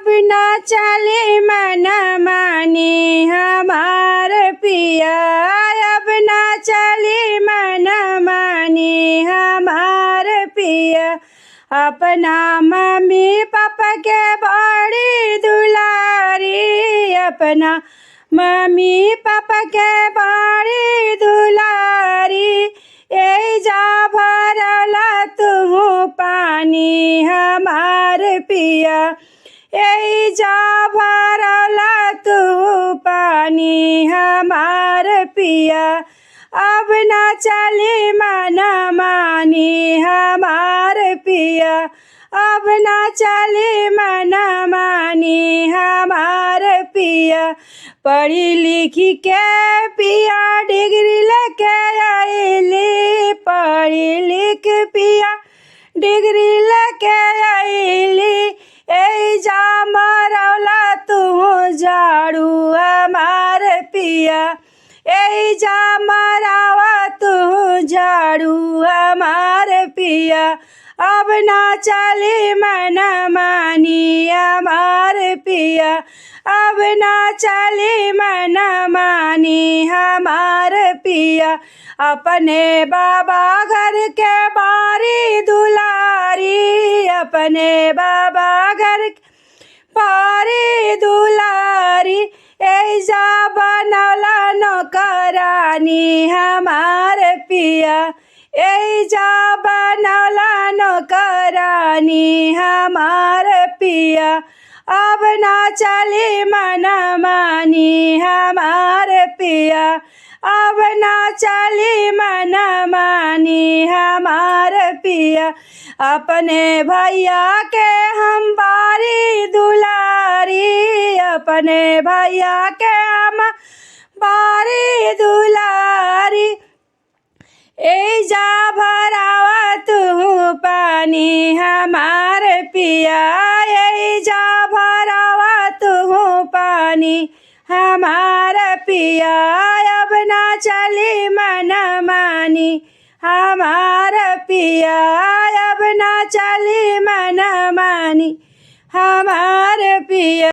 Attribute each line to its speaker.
Speaker 1: अब ना चले मन मानी हमार पिया, अब ना चले मन मानी हमार पिया। अपना मम्मी पापा के बड़ी दुलारी, अपना मम्मी पापा के बड़ी दुलारी। ए जा भरला तू पानी हमार पिया, ए जा भरला तू पानी हमार पिया। अब ना चले मन मानी हमार पिया, अब ना चले मन मानी हमार पिया। पढ़ी लिखी के पिया डिग्री लेके आइली, पढ़ी लिख पिया डिग्री लेके आइली। ए जा मरौला तू झाड़ू हमार पिया, ए जा मरावा तू झाड़ू हमार पिया। अब ना चले मन मानी हमार पिया, अब ना चले मन मानी हमार पिया। अपने बाबा घर के बारी दुलारी, अपने बाबा घर के बारी दुलारी। ऐजा बनौला नौकरानी हमार पिया, ऐजा बनौला नौकरानी हमार पिया। अब ना चले मन मानी हमार पिया, अब ना चले मन मानी हमार पिया। अपने भैया के हम बारी दुलारी, अपने भैया के हम बारी दुलारी। ए जा भरावा तू पानी हमार पिया, ए जा भरावा तू पानी हमार पिया। अब ना चले मन मानी हमार पिया, अब ना चले मन मानी हमार पिया।